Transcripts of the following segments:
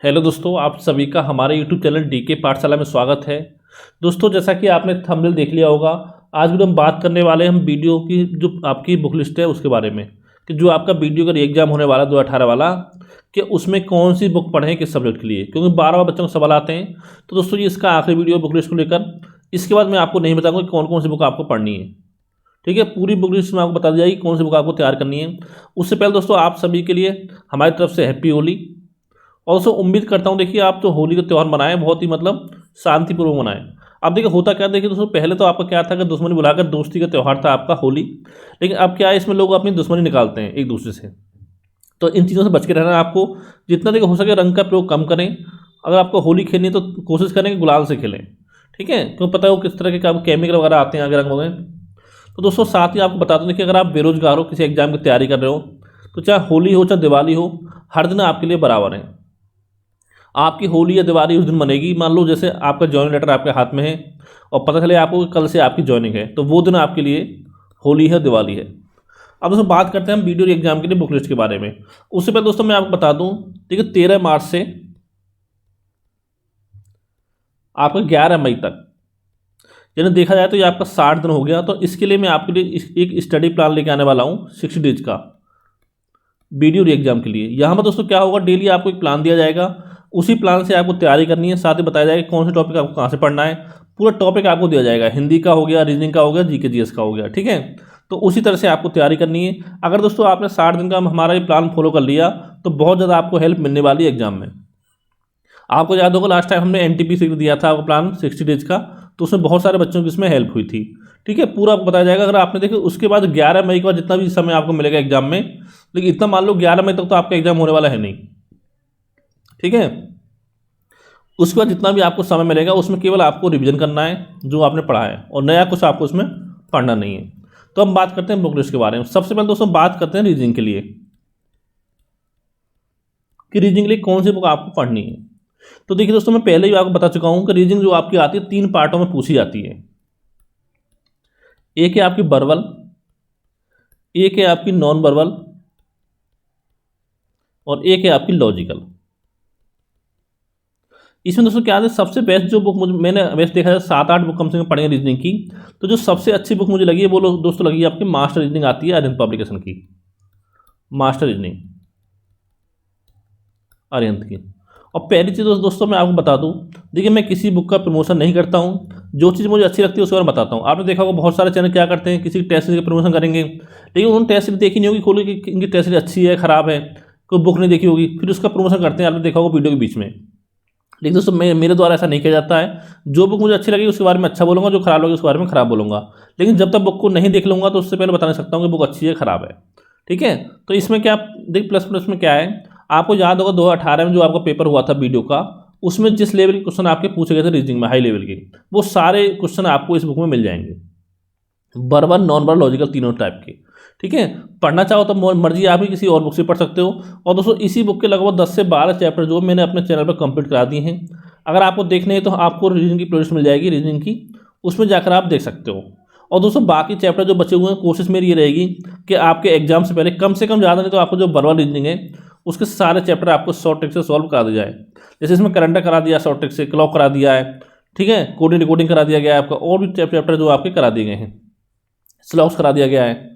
Hello दोस्तों, आप सभी का हमारे यूट्यूब चैनल डीके पाठशाला में स्वागत है। दोस्तों, जैसा कि आपने थंबनेल देख लिया होगा, आज भी हम बात करने वाले हैं हम वीडियो की जो आपकी बुक लिस्ट है उसके बारे में कि जो आपका वीडियो का एग्जाम होने वाला 2018 वाला कि उसमें कौन सी बुक पढ़ें किस सब्जेक्ट के लिए, क्योंकि बार बार बच्चों को सवाल आते हैं। तो दोस्तों, ये इसका आखिरी वीडियो बुक लिस्ट को लेकर। इसके बाद मैं आपको नहीं बताऊँगा कि कौन कौन सी बुक आपको पढ़नी है। ठीक है, पूरी बुक लिस्ट में आपको बता दी जाएगी कौन सी बुक आपको तैयार करनी है। उससे पहले दोस्तों, आप सभी के लिए हमारी तरफ से हैप्पी होली। और दोस्तों, उम्मीद करता हूँ देखिए आप जो होली का त्यौहार मनाएं बहुत ही शांतिपूर्वक मनाएं। अब देखिए होता क्या, देखिए दोस्तों, पहले तो आपका क्या था कि दुश्मनी बुलाकर दोस्ती का त्यौहार था आपका होली। लेकिन अब क्या है, इसमें लोग अपनी दुश्मनी निकालते हैं एक दूसरे से। तो इन चीज़ों से बच के रहना है आपको। जितना देखो हो सके रंग का प्रयोग कम करें। अगर आपको होली खेलनी है तो कोशिश करें कि गुलाल से खेलें। ठीक है, क्यों पता है वो किस तरह के केमिकल वगैरह आते हैं आगे रंग वगैरह। तो दोस्तों, साथ ही आपको बता दूं कि अगर आप बेरोजगार हो, किसी एग्जाम की तैयारी कर रहे हो, तो चाहे होली हो चाहे दिवाली हो, हर दिन आपके लिए बराबर है। आपकी होली या दिवाली उस दिन मनेगी। मान लो जैसे आपका जॉइनिंग लेटर आपके हाथ में है और पता चले आपको कि कल से आपकी जॉइनिंग है, तो वो दिन आपके लिए होली है, दिवाली है। अब दोस्तों बात करते हैं हम वीडियो एग्जाम के लिए बुक लिस्ट के बारे में। उससे पहले दोस्तों मैं आपको बता दूं, ठीक है, 13 मार्च से आपका 11 मई तक, यानी देखा जाए तो ये आपका 60 दिन हो गया। तो इसके लिए मैं आपके लिए एक स्टडी प्लान लेके आने वाला हूँ 60 डेज का वीडियो एग्जाम के लिए। यहाँ पर दोस्तों क्या होगा, डेली आपको एक प्लान दिया जाएगा, उसी प्लान से आपको तैयारी करनी है। साथ ही बताया जाएगा कौन से टॉपिक आपको कहाँ से पढ़ना है। पूरा टॉपिक आपको दिया जाएगा, हिंदी का हो गया, रीजनिंग का हो गया, जीके जीएस का हो गया। ठीक है, तो उसी तरह से आपको तैयारी करनी है। अगर दोस्तों आपने 60 दिन का हमारा ये प्लान फॉलो कर लिया तो बहुत ज़्यादा आपको हेल्प मिलने वाली है एग्जाम में। आपको याद होगा लास्ट टाइम हमने एनटीपीसी दिया था आपको प्लान 60 डेज का, तो उसमें बहुत सारे बच्चों की इसमें हेल्प हुई थी। ठीक है, पूरा आपको बताया जाएगा। अगर आपने देखे उसके बाद 11 मई के बाद जितना भी समय आपको मिलेगा एग्जाम में, लेकिन इतना मान लो 11 मई तक तो आपका एग्जाम होने वाला है नहीं। ठीक है, उसके बाद जितना भी आपको समय मिलेगा उसमें केवल आपको रिवीजन करना है जो आपने पढ़ा है, और नया कुछ आपको उसमें पढ़ना नहीं है। तो हम बात करते हैं बुक लिस्ट के बारे में। सबसे पहले दोस्तों बात करते हैं रीजनिंग के लिए कि रीजनिंग के लिए कौन सी बुक आपको पढ़नी है। तो देखिए दोस्तों, मैं पहले ही आपको बता चुका हूं कि रीजनिंग जो आपकी आती है 3 पार्टों में पूछी जाती है। एक है आपकी वर्बल, एक है आपकी नॉन वर्बल, और एक है आपकी लॉजिकल। इसमें दोस्तों क्या है, सबसे बेस्ट जो बुक मुझे मैंने वैसे देखा जाए 7-8 बुक कम से कम पढ़ी है रीजनिंग की। तो जो सबसे अच्छी बुक मुझे लगी है वो दोस्तों लगी है आपकी मास्टर रीजनिंग आती है अरिहंत पब्लिकेशन की, मास्टर रीजनिंग अरिहंत की। और पहली चीज़ दोस्तों मैं आपको बता दूं, देखिए मैं किसी बुक का प्रमोशन नहीं करता हूं, जो चीज़ मुझे अच्छी लगती है उसके बारे में बताता हूं। आपने देखा होगा बहुत सारे चैनल क्या करते हैं, किसी टेस्ट सीरीज का प्रमोशन करेंगे, लेकिन उन्होंने टेस्ट सीरीज देखी नहीं होगी खोल के कि इनकी टेस्ट सीरीज अच्छी है खराब है, कोई बुक नहीं देखी होगी, फिर उसका प्रमोशन करते हैं। आपने देखा होगा वीडियो के बीच में। लेकिन दोस्तों मेरे द्वारा ऐसा नहीं किया जाता है। जो बुक मुझे अच्छी लगी उसके बारे में अच्छा बोलूँगा, जो खराब लगी उसके बारे में खराब बोलूँगा। लेकिन जब तक बुक को नहीं देख लूँगा तो उससे पहले बता नहीं सकता हूँ कि बुक अच्छी है खराब है। ठीक है, तो इसमें क्या देख प्लस प्लस में क्या है, आपको याद होगा 2018 में जो आपका पेपर हुआ था वीडियो का, उसमें जिस लेवल के क्वेश्चन आपके पूछे गए थे रीजनिंग में हाई लेवल के, वो सारे क्वेश्चन आपको इस बुक में मिल जाएंगे, वर्बल नॉन वर्बल लॉजिकल तीनों टाइप के। ठीक है, पढ़ना चाहो तो मर्जी आप ही किसी और बुक से पढ़ सकते हो। और दोस्तों इसी बुक के लगभग 10 से 12 चैप्टर जो मैंने अपने चैनल पर कंप्लीट करा दिए हैं। अगर आपको देखने हैं तो आपको रीजनिंग की प्लेलिस्ट मिल जाएगी रीजनिंग की, उसमें जाकर आप देख सकते हो। और दोस्तों बाकी चैप्टर जो बचे हुए हैं, कोशिश मेरी ये रहेगी कि आपके एग्जाम से पहले से कम ज़्यादा नहीं तो आपको जो वर्बल रीजनिंग है उसके सारे चैप्टर आपको शॉर्ट ट्रिक से सॉल्व करा दिया जाए। जैसे इसमें करंट करा दिया शॉर्ट ट्रिक से, क्लॉक करा दिया है, ठीक है, कोडिंग डिकोडिंग करा दिया गया है आपका, और भी चैप्टर जो आपके करा दिए गए हैं, स्लॉक्स करा दिया गया है।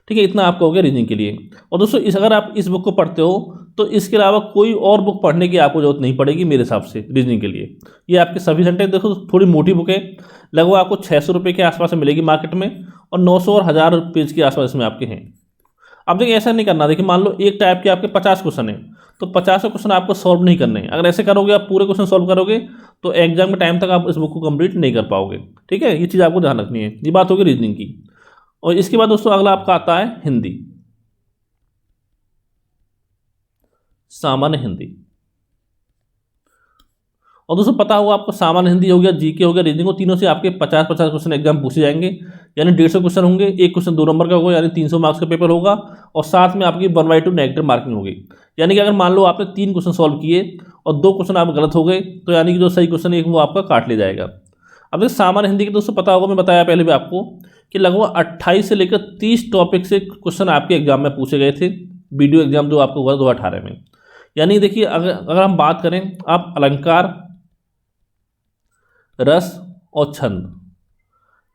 ठीक है, इतना आपका हो गया रीजनिंग के लिए। और दोस्तों अगर आप इस बुक को पढ़ते हो तो इसके अलावा कोई और बुक पढ़ने की आपको जरूरत नहीं पड़ेगी मेरे हिसाब से रीजनिंग के लिए। ये आपके सभी घंटे देखो, थोड़ी मोटी बुक है, लगभग आपको 600 रुपये के आसपास में मिलेगी मार्केट में, और 900 और 1000 पेज के आसपास इसमें आपके हैं। अब देखिए ऐसा नहीं करना, देखिए मान लो एक टाइप के आपके 50 क्वेश्चन है, तो 50 क्वेश्चन आपको सॉल्व नहीं करने हैं। अगर ऐसे करोगे आप पूरे क्वेश्चन सॉल्व करोगे तो एग्जाम के टाइम तक आप इस बुक को कंप्लीट नहीं कर पाओगे। ठीक है, ये चीज़ आपको ध्यान रखनी है। ये बात होगी रीजनिंग की। और इसके बाद दोस्तों अगला आपका आता है हिंदी, सामान्य हिंदी। और दोस्तों पता होगा आपको सामान्य हिंदी हो गया, जीके हो गया, रीजनिंग हो, तीनों से आपके 50-50 क्वेश्चन एग्जाम पूछे जाएंगे, यानी 150 क्वेश्चन होंगे। एक क्वेश्चन 2 नंबर का होगा, यानी 300 मार्क्स का पेपर होगा। और साथ में आपकी 1/2 नेगेटिव मार्किंग होगी, यानी कि अगर मान लो आपने 3 क्वेश्चन सॉल्व किए और 2 क्वेश्चन आप गलत हो गए, तो यानी कि जो सही क्वेश्चन है वो आपका काट लिया जाएगा। अब देखिए सामान्य हिंदी के दोस्तों पता होगा, मैं बताया पहले भी आपको कि लगभग 28 से लेकर 30 टॉपिक से क्वेश्चन आपके एग्जाम में पूछे गए थे, वीडियो एग्जाम जो आपको हुआ 2018 में। यानी देखिए अगर हम बात करें, आप अलंकार, रस और छंद,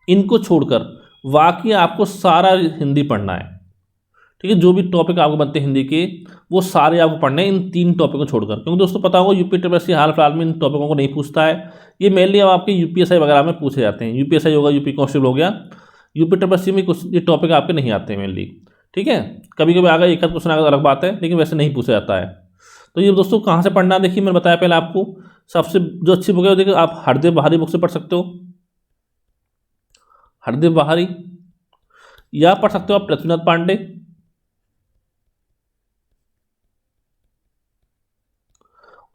इनको छोड़कर बाकी आपको सारा हिंदी पढ़ना है। ठीक है, जो भी टॉपिक आपको बनते हैं हिंदी के, वो सारे आपको पढ़ने हैं इन 3 टॉपिक को छोड़कर। क्योंकि दोस्तों पता होगा यूपी ट्रिपल हाल फिलहाल में इन टॉपिकों को नहीं पूछता है। ये मेनली अब आपके यूपीएसआई वगैरह में पूछे जाते हैं। यूपीएसआई होगा, यूपी कांस्टेबल हो गया, यूपी ट्रिपल में कुछ ये टॉपिक आपके नहीं आते हैं मेनली। ठीक है, कभी कभी आगे एक आध क्वेश्चन आगे अलग बात है, लेकिन वैसे नहीं पूछा जाता है। तो ये दोस्तों कहाँ से पढ़ना, देखिए मैंने बताया पहले आपको, सबसे जो अच्छी बुक है देखिए आप हरदेव बहारी बुक से पढ़ सकते हो, हरदेव बहारी, या पढ़ सकते हो आप पृथ्वीनाथ पांडे,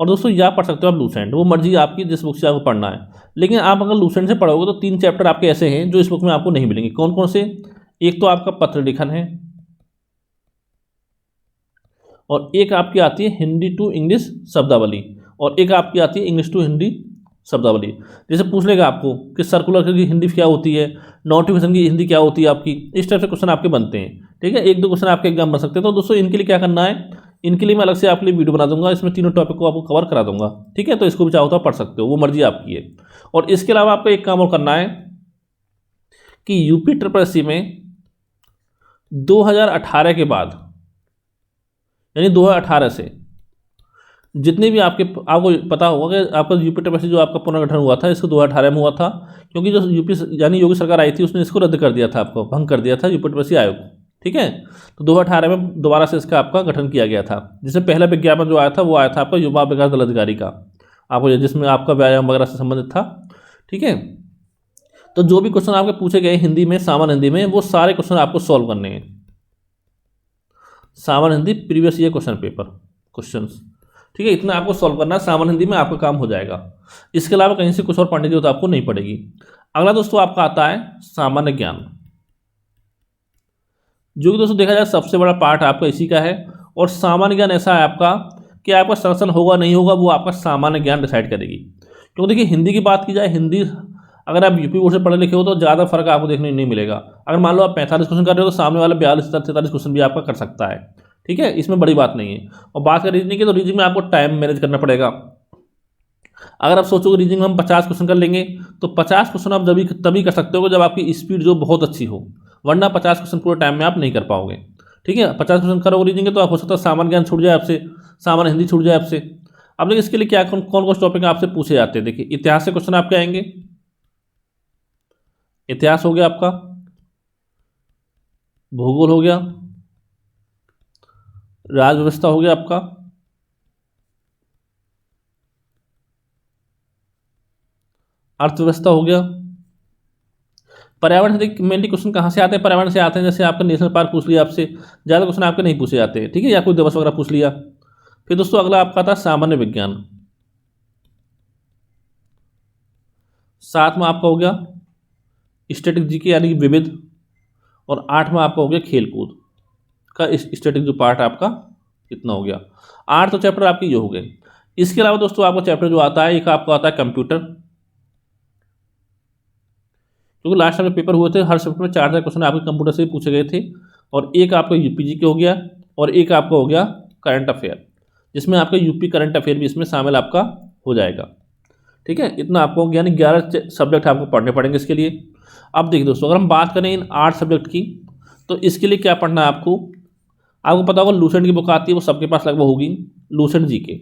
और दोस्तों या पढ़ सकते हो आप लूसेंट। वो मर्जी आपकी, जिस बुक से आपको पढ़ना है। लेकिन आप अगर लूसेंट से पढ़ोगे तो 3 चैप्टर आपके ऐसे हैं जो इस बुक में आपको नहीं मिलेंगे। कौन कौन से? एक तो आपका पत्र लिखन है, और एक आपकी आती है हिंदी टू इंग्लिश शब्दावली, और एक आपकी आती है इंग्लिश टू हिंदी शब्दावली। जैसे पूछ लेगा आपको कि सर्कुलर की हिंदी क्या होती है, नोटिफिकेशन की हिंदी क्या होती है आपकी, इस टाइप से क्वेश्चन आपके बनते हैं। ठीक है, 1-2 क्वेश्चन आपके एग्जाम बन सकते हैं। तो दोस्तों इनके लिए क्या करना है, इनके लिए मैं अलग से आपके लिए वीडियो बना दूंगा, इसमें तीनों टॉपिक को आपको कवर करा दूंगा। ठीक है, तो इसको भी चाहो तो आप पढ़ सकते हो, वो मर्जी आपकी है। और इसके अलावा आपको एक काम और करना है कि यूपी ट्रिपल में 2018 के बाद, यानी 2018 से जितने भी आपको पता होगा कि आपका यूपी ट्रिपल जो आपका पुनर्गठन हुआ था, इसको 2018 में हुआ था। क्योंकि जो यूपी यानी योगी सरकार आई थी, उसने इसको रद्द कर दिया था, आपको भंग कर दिया था यूपी ट्रिपल आयोग। ठीक है, तो 2018 में दोबारा से इसका आपका गठन किया गया था, जिसमें पहला विज्ञापन जो आया था वो आया था आपका युवा विकास दल अधिकारी का, आपको जिसमें आपका व्यायाम वगैरह से संबंधित था। ठीक है, तो जो भी क्वेश्चन आपके पूछे गए हिंदी में, सामान्य हिंदी में, वो सारे क्वेश्चन आपको सॉल्व करने हैं। सामान्य Hindi previous year question paper questions. ठीक है, इतना आपको सॉल्व करना है, सामान्य हिंदी में आपका काम हो जाएगा। इसके अलावा कहीं से कुछ और पढ़ने की जरूरत आपको नहीं पड़ेगी। अगला दोस्तों आपका आता है सामान्य ज्ञान, जो कि दोस्तों देखा जाए सबसे बड़ा पार्ट आपका इसी का है। और सामान्य ज्ञान ऐसा है आपका कि आपका संरक्षण होगा नहीं होगा, वो आपका सामान्य ज्ञान डिसाइड करेगी। क्योंकि देखिए हिंदी की बात की जाए, हिंदी अगर आप यूपी बोर्ड से पढ़े लिखे हो तो ज़्यादा फर्क आपको देखने नहीं मिलेगा। अगर मान लो आप 45 क्वेश्चन कर रहे हो तो सामने वाला 42-43 क्वेश्चन भी आपका कर सकता है। ठीक है, इसमें बड़ी बात नहीं है। और बात करें रीजनिंग की, तो रीजनिंग में आपको टाइम मैनेज करना पड़ेगा। अगर आप सोचोगे रीजनिंग में हम 50 क्वेश्चन कर लेंगे, तो 50 क्वेश्चन आप तभी कर सकते हो जब आपकी स्पीड जो बहुत अच्छी हो, वरना 50 क्वेश्चन पूरे टाइम में आप नहीं कर पाओगे। ठीक है, 50 क्वेश्चन करोगे रीजनिंग के तो आप हो सकता है सामान्य ज्ञान छूट जाए आपसे, सामान्य हिंदी छूट जाए आपसे। अब देखिए इसके लिए क्या कौन कौन टॉपिक आपसे पूछे जाते हैं। देखिए इतिहास से क्वेश्चन आपके आएंगे, इतिहास हो गया आपका, भूगोल हो गया, राज व्यवस्था हो गया आपका, अर्थव्यवस्था हो गया। पर्यावरण से मेनली क्वेश्चन कहाँ से आते हैं, पर्यावरण से आते हैं। जैसे आपका नेशनल पार्क पूछ लिया आपसे, ज़्यादा क्वेश्चन आपके नहीं पूछे जाते हैं। ठीक है, या कोई दिवस वगैरह पूछ लिया। फिर दोस्तों अगला आपका था सामान्य विज्ञान, 7 में आपका हो गया स्टैटिक जीके यानी कि विविध, और 8 में आपका हो गया खेलकूद का स्टैटिक जो पार्ट आपका इतना हो गया। 8 तो चैप्टर आपके ये हो गए। इसके अलावा दोस्तों आपका चैप्टर जो आता है, एक आपका आता है कंप्यूटर, क्योंकि लास्ट टाइम पेपर हुए थे हर सब्जेक्ट में 4 क्वेश्चन आपके कंप्यूटर से ही पूछे गए थे। और एक आपका यूपी के हो गया, और एक आपका हो गया करंट अफेयर, जिसमें आपका यूपी करंट अफेयर भी इसमें शामिल आपका हो जाएगा। ठीक है, इतना आपको यानी 11 सब्जेक्ट आपको पढ़ने पड़ेंगे इसके लिए। अब देखिए दोस्तों, अगर हम बात करें इन 8 सब्जेक्ट की, तो इसके लिए क्या पढ़ना है आपको पता होगा लूसेंट की बुक आती है, वो सबके पास लगभग होगी, लूसेंट जीके।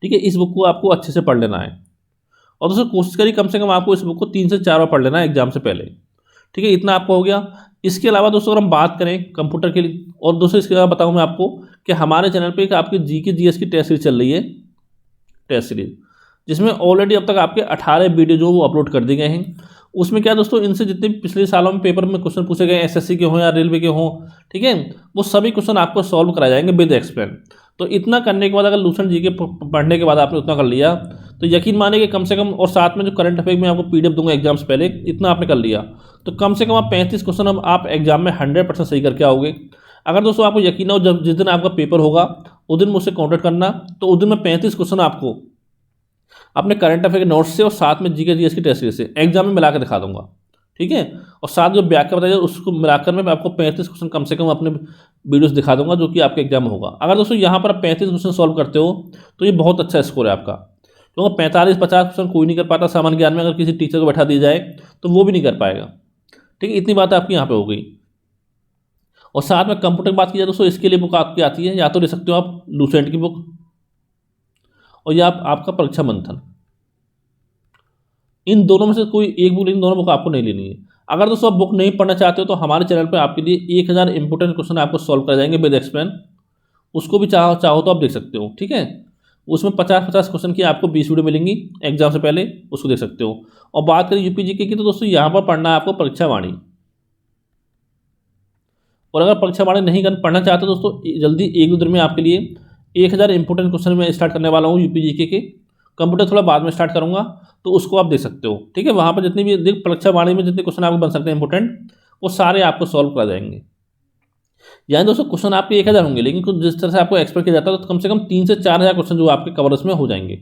ठीक है, इस बुक को आपको अच्छे से पढ़ लेना है। और दोस्तों कोशिश करिए कम से कम आपको इस बुक को 3 से 4 बार पढ़ लेना है एग्जाम से पहले। ठीक है, इतना आपको हो गया। इसके अलावा दोस्तों अगर हम बात करें कंप्यूटर के लिए, और दोस्तों इसके अलावा बताऊँ मैं आपको कि हमारे चैनल पे एक आपकी जीके जीएस की टेस्ट सीरीज चल रही है, टेस्ट सीरीज, जिसमें ऑलरेडी अब तक आपके 18 वीडियो जो वो अपलोड कर दिए गए हैं। उसमें क्या दोस्तों, इनसे जितने पिछले सालों में पेपर में क्वेश्चन पूछे गए, एसएससी के हों या रेलवे के हों, ठीक है, वो सभी क्वेश्चन आपको सॉल्व कराए जाएंगे विद एक्सप्लेन। तो इतना करने के बाद, अगर लूसेंट जीके पढ़ने के बाद आपने उतना कर लिया, तो यकीन मानिए कि कम से कम, और साथ में जो करंट अफेयर में आपको पीडीएफ दूंगा एग्जाम से पहले, इतना आपने कर लिया तो कम से कम आप 35 क्वेश्चन अब आप एग्जाम में 100% सही करके आओगे। अगर दोस्तों आपको यकीन हो, जब जिस दिन आपका पेपर होगा उस दिन मुझसे कॉन्टैक्ट करना, तो उस दिन मैं 35 क्वेश्चन आपको अपने करंट अफेयर के नोट्स से और साथ में जीके जीएस की टेस्ट सीरीज से एग्जाम में मिला कर दिखा दूंगा। ठीक है, और साथ जो व्याख्या बताइए उसको मिलाकर मैं आपको 35 क्वेश्चन कम से कम अपने वीडियोस दिखा दूंगा जो कि आपका एग्जाम में होगा। अगर दोस्तों यहाँ पर आप 35 क्वेश्चन सॉल्व करते हो तो ये बहुत अच्छा स्कोर है आपका, क्योंकि 45-50 क्वेश्चन कोई नहीं कर पाता सामान्य ज्ञान में। अगर किसी टीचर को बैठा दिया जाए तो वो भी नहीं कर पाएगा। ठीक है, इतनी बात आपकी यहाँ पे हो गई। और साथ में कंप्यूटर की बात की जाए दोस्तों, इसके लिए बुक आपकी आती है, या तो ले सकते हो आप लूसेंट की बुक, और या आपका परीक्षा मंथन। इन दोनों में से कोई एक बुक, लेकिन दोनों बुक आपको नहीं लेनी है। अगर दोस्तों आप बुक नहीं पढ़ना चाहते हो तो हमारे चैनल पर आपके लिए 1000 इंपोर्टेंट क्वेश्चन आपको सॉल्व कर जाएंगे विद एक्सप्लेन। उसको भी चाहो तो आप देख सकते हो। ठीक है, उसमें 50-50 क्वेश्चन की आपको 20 वीडियो मिलेंगी एग्जाम से पहले, उसको देख सकते हो। और बात करें यूपी जीके की तो दोस्तों यहाँ पर पढ़ना है आपको परीक्षा वाणी। और अगर परीक्षा वाणी नहीं पढ़ना चाहते दोस्तों, जल्दी 1-2 दिन में आपके लिए 1000 इंपोर्टेंट क्वेश्चन मैं स्टार्ट करने वाला हूँ यूपी जीके के। कंप्यूटर थोड़ा बाद में स्टार्ट करूँगा, तो उसको आप देख सकते हो। ठीक है, वहाँ पर जितनी भी परीक्षा वाणी में जितने क्वेश्चन आपको बन सकते हैं इंपोर्टेंट, वो सारे आपको सॉल्व करा जाएंगे। यानी दोस्तों क्वेश्चन आपके 1000 होंगे, लेकिन कुछ जिस तरह से आपको एक्सपेक्ट किया जाता है तो कम से कम 3 से 4000 क्वेश्चन जो आपके कवर उसमें हो जाएंगे,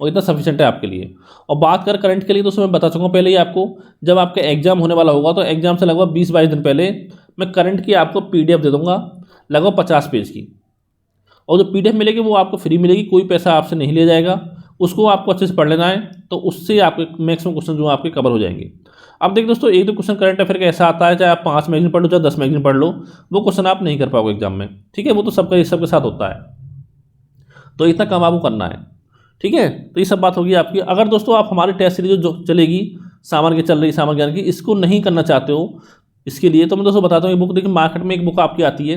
और इतना सफिशिएंट है आपके लिए। और बात कर करंट के लिए दोस्तों, मैं बता चुका हूँ पहले ही आपको, जब आपका एग्जाम होने वाला होगा तो एग्जाम से लगभग 20-22 दिन पहले मैं करंट की आपको PDF दे दूंगा, लगभग 50 पेज की। और जो PDF मिलेगी वो आपको फ्री मिलेगी, कोई पैसा आपसे नहीं लिया जाएगा। उसको आपको अच्छे से पढ़ लेना है, तो उससे आपके मैक्सिमम क्वेश्चन जो आपके कवर हो जाएंगे। अब देखिए दोस्तों, एक दो क्वेश्चन करंट अफेयर का ऐसा आता है, चाहे आप 5 मैगजीन पढ़ लो चाहे 10 मैगजीन पढ़ लो, वो क्वेश्चन आप नहीं कर पाओगे एग्जाम में। ठीक है, वो तो सबके साथ होता है, तो इतना काम आपको करना है। ठीक है, तो ये सब बात होगी आपकी। अगर दोस्तों आप हमारी टेस्ट सीरीज जो चलेगी सामान्य की, चल रही सामान्य ज्ञान की, इसको नहीं करना चाहते हो, इसके लिए तो मैं दोस्तों बताता हूँ, ये बुक देखिए मार्केट में एक बुक आपकी आती है।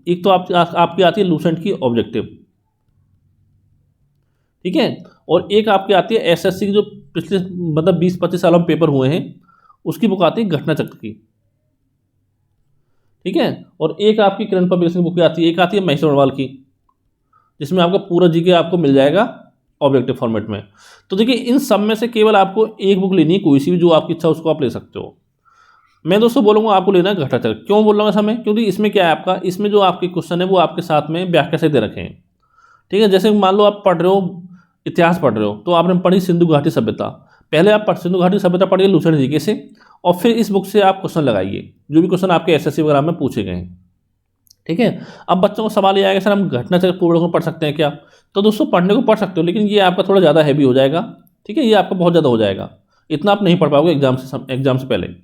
एक तो आपकी आती है लूसेंट की ऑब्जेक्टिव। ठीक है, और एक आपकी आती है SSC की, जो पिछले मतलब 20-25 सालों में पेपर हुए हैं, उसकी बुक आती है घटना चक्र की। ठीक है, और एक आपकी करंट पब्लिकेशन की बुक आती है, एक आती है महेश अग्रवाल की, जिसमें आपका पूरा जीके आपको मिल जाएगा ऑब्जेक्टिव फॉर्मेट में। तो देखिए इन सब में से केवल आपको एक बुक लेनी है, कोई सी भी जो आपकी इच्छा उसको आप ले सकते हो। मैं दोस्तों बोलूँगा आपको लेना है घटना चक्र। क्यों बोल रहा हूँ ऐसा मैं, क्योंकि इसमें क्या है आपका, इसमें जो आपके क्वेश्चन है वो आपके साथ में व्याख्या से दे रखे हैं। ठीक है, जैसे मान लो आप पढ़ रहे हो, इतिहास पढ़ रहे हो, तो आपने पढ़ी सिंधु घाटी सभ्यता, पहले आप सिंधु घाटी सभ्यता पढ़िए लूसेंट जीके से, और फिर इस बुक से आप क्वेश्चन लगाइए जो भी क्वेश्चन आपके SSC वगैरह में पूछे गए हैं। ठीक है, अब बच्चों को सवाल ये आएगा सर हम घटना चक्र पूर्ण को पढ़ सकते हैं क्या? तो दोस्तों पढ़ने को पढ़ सकते हो, लेकिन ये आपका थोड़ा ज़्यादा हैवी हो जाएगा। ठीक है, ये आपका बहुत ज़्यादा हो जाएगा, इतना आप नहीं पढ़ पाओगे एग्जाम से पहले।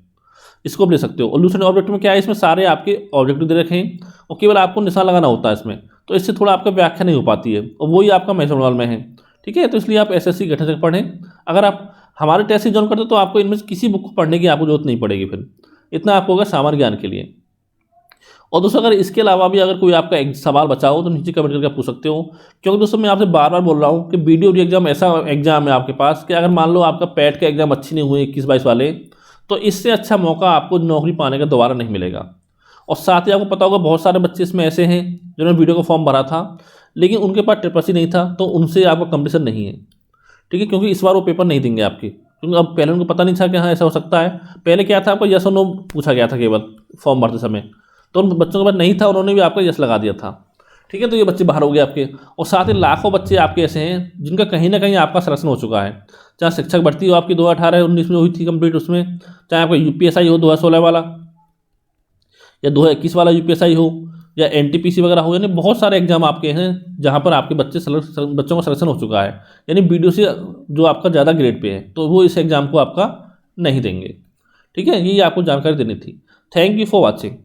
इसको आप ले सकते हो। और लूसेंट ऑब्जेक्टिव में क्या है, इसमें सारे आपके ऑब्जेक्टिव दे रखे हैं, और केवल आपको निशान लगाना होता है इसमें, तो इससे थोड़ा आपका व्याख्या नहीं हो पाती है, और वही आपका महेश अग्रवाल में है। ठीक है, तो इसलिए आप SSC घटना चक्र पढ़ें। अगर आप हमारे टेस्ट से ज्वाइन करते हो तो आपको इनमें से किसी बुक को पढ़ने की आपको जरूरत नहीं पड़ेगी, फिर इतना आपको होगा सामान्य ज्ञान के लिए। और दोस्तों अगर इसके अलावा भी अगर कोई आपका एक सवाल बचा हो तो नीचे कमेंट करके पूछ सकते हो, क्योंकि दोस्तों मैं आपसे बार बार बोल रहा हूँ कि वीडियो एग्जाम ऐसा एग्जाम है आपके पास कि अगर मान लो आपका पैट का एग्जाम अच्छी नहीं हुए 21-22 वाले, तो इससे अच्छा मौका आपको नौकरी पाने का दोबारा नहीं मिलेगा। और साथ ही आपको पता होगा बहुत सारे बच्चे इसमें ऐसे हैं जिन्होंने वीडियो का फॉर्म भरा था, लेकिन उनके पास ट्रिपल नहीं था, तो उनसे आपका कंपटीशन नहीं है। ठीक है, क्योंकि इस बार वो पेपर नहीं देंगे आपके, क्योंकि अब पहले उनको पता नहीं था कि हाँ ऐसा हो सकता है। पहले क्या था, आपको यस और नो पूछा गया था केवल फॉर्म भरते समय, तो उन बच्चों के पास नहीं था, उन्होंने भी आपका यस लगा दिया था। ठीक है, तो ये बच्चे बाहर हो गए आपके। और साथ ही लाखों बच्चे आपके ऐसे हैं जिनका कहीं ना कहीं आपका सिलेक्शन हो चुका है, चाहे शिक्षक भर्ती हो आपकी 2018-19 में हुई थी कंप्लीट, उसमें चाहे आपका UPSI हो 2016 वाला, या 2021 वाला UPSI हो, या NTPC वगैरह हो, यानी बहुत सारे एग्जाम आपके हैं जहाँ पर आपके बच्चों का सिलेक्शन हो चुका है, यानी BDO से जो आपका ज़्यादा ग्रेड पे है, तो वो इस एग्ज़ाम को आपका नहीं देंगे। ठीक है, ये आपको जानकारी देनी थी। Thank you for watching.